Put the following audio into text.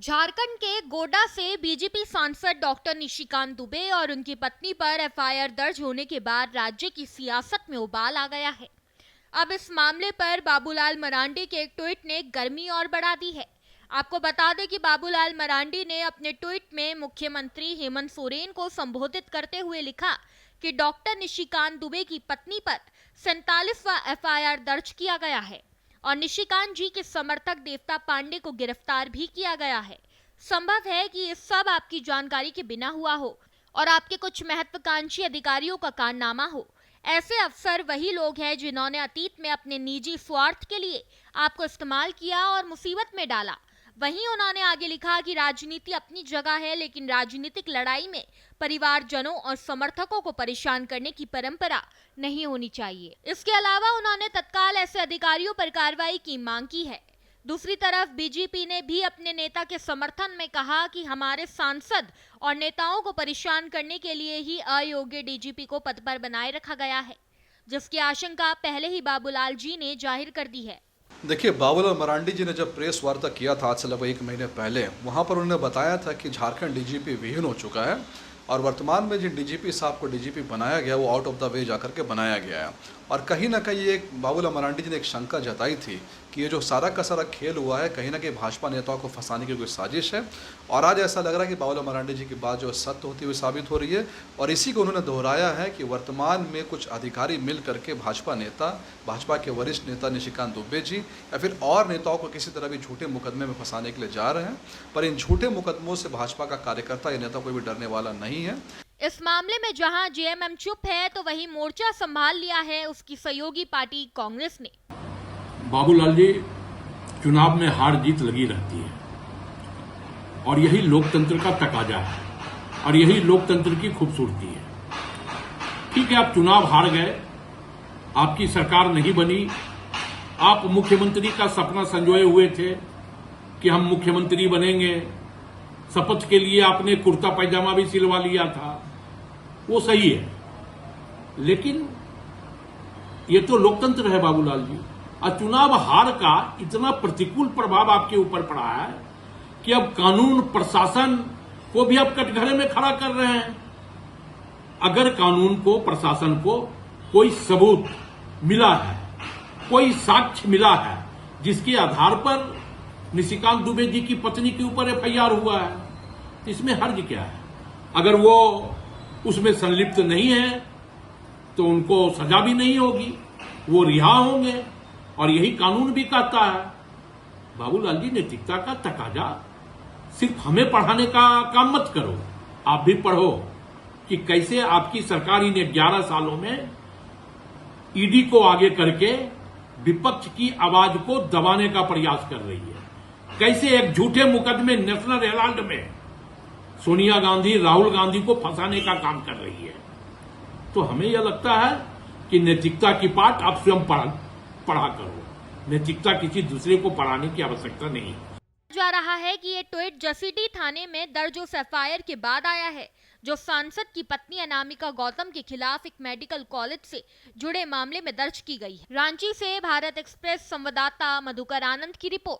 झारखंड के गोड्डा से बीजेपी सांसद डॉक्टर निशिकांत दुबे और उनकी पत्नी पर एफआईआर दर्ज होने के बाद राज्य की सियासत में उबाल आ गया है। अब इस मामले पर बाबूलाल मरांडी के एक ट्वीट ने गर्मी और बढ़ा दी है। आपको बता दें कि बाबूलाल मरांडी ने अपने ट्वीट में मुख्यमंत्री हेमंत सोरेन को संबोधित करते हुए लिखा कि डॉक्टर निशिकांत दुबे की पत्नी पर 47वां एफआईआर दर्ज किया गया है और निशिकांत जी के समर्थक देवता पांडे को गिरफ्तार भी किया गया है। संभव है कि ये सब आपकी जानकारी के बिना हुआ हो और आपके कुछ महत्वाकांक्षी अधिकारियों का कारनामा हो। ऐसे अफसर वही लोग हैं जिन्होंने अतीत में अपने निजी स्वार्थ के लिए आपको इस्तेमाल किया और मुसीबत में डाला। वहीं उन्होंने आगे लिखा कि राजनीति अपनी जगह है, लेकिन राजनीतिक लड़ाई में परिवारजनों और समर्थकों को परेशान करने की परंपरा नहीं होनी चाहिए। इसके अलावा उन्होंने तत्काल ऐसे अधिकारियों पर कार्रवाई की मांग की है। दूसरी तरफ बीजेपी ने भी अपने नेता के समर्थन में कहा कि हमारे सांसद और नेताओं को परेशान करने के लिए ही अयोग्य डीजीपी को पद पर बनाए रखा गया है, जिसकी आशंका पहले ही बाबूलाल जी ने जाहिर कर दी है। देखिए, बाबूलाल मरांडी जी ने जब प्रेस वार्ता किया था आज से लगभग 1 महीने पहले, वहाँ पर उन्होंने बताया था कि झारखंड डीजीपी विहीन हो चुका है और वर्तमान में जिन डीजीपी साहब को डीजीपी बनाया गया वो आउट ऑफ द वे जाकर के बनाया गया है। और कहीं ना कहीं एक बाबूलाल मरांडी जी ने एक शंका जताई थी कि ये जो सारा का सारा खेल हुआ है कहीं ना कहीं भाजपा नेताओं को फंसाने की कोई साजिश है। और आज ऐसा लग रहा है कि बाबूलाल मरांडी जी की बात जो सत्य होती हुई साबित हो रही है और इसी को उन्होंने दोहराया है कि वर्तमान में कुछ अधिकारी मिल करके भाजपा नेता, भाजपा के वरिष्ठ नेता निशिकांत दुबे जी या फिर और नेताओं को किसी तरह भी झूठे मुकदमे में फंसाने के लिए जा रहे हैं। पर इन झूठे मुकदमों से भाजपा का कार्यकर्ता या नेता कोई भी डरने वाला नहीं है। इस मामले में जहां जेएमएम चुप है तो वहीं मोर्चा संभाल लिया है उसकी सहयोगी पार्टी कांग्रेस ने। बाबूलाल जी, चुनाव में हार जीत लगी रहती है और यही लोकतंत्र का तकाजा है और यही लोकतंत्र की खूबसूरती है। ठीक है, आप चुनाव हार गए, आपकी सरकार नहीं बनी, आप मुख्यमंत्री का सपना संजोए हुए थे कि हम मुख्यमंत्री बनेंगे। शपथ के लिए आपने कुर्ता पैजामा भी सिलवा लिया था, वो सही है, लेकिन ये तो लोकतंत्र है बाबूलाल जी। और चुनाव हार का इतना प्रतिकूल प्रभाव आपके ऊपर पड़ा है कि अब कानून प्रशासन को भी आप कटघरे में खड़ा कर रहे हैं। अगर कानून को, प्रशासन को कोई सबूत मिला है, कोई साक्ष्य मिला है जिसके आधार पर निशिकांत दुबे जी की पत्नी के ऊपर एफआईआर हुआ है, तो इसमें हर्ज क्या है? अगर वो उसमें संलिप्त नहीं है तो उनको सजा भी नहीं होगी, वो रिहा होंगे और यही कानून भी कहता है। बाबूलाल जी, नैतिकता का तकाजा सिर्फ हमें पढ़ाने का काम मत करो, आप भी पढ़ो कि कैसे आपकी सरकार इन 11 सालों में ईडी को आगे करके विपक्ष की आवाज को दबाने का प्रयास कर रही है, कैसे एक झूठे मुकदमे नेशनल हेराल्ड में सोनिया गांधी, राहुल गांधी को फंसाने का काम कर रही है। तो हमें यह लगता है कि नैतिकता की पाठ आप स्वयं पढ़ा करो, नैतिकता किसी दूसरे को पढ़ाने की आवश्यकता नहीं है। जा रहा है कि ये ट्वीट जसीडीह थाने में दर्ज उस एफआईआर के बाद आया है जो सांसद की पत्नी अनामिका गौतम के खिलाफ एक मेडिकल कॉलेज से जुड़े मामले में दर्ज की गई है। रांची से भारत एक्सप्रेस संवाददाता मधुकर आनंद की रिपोर्ट।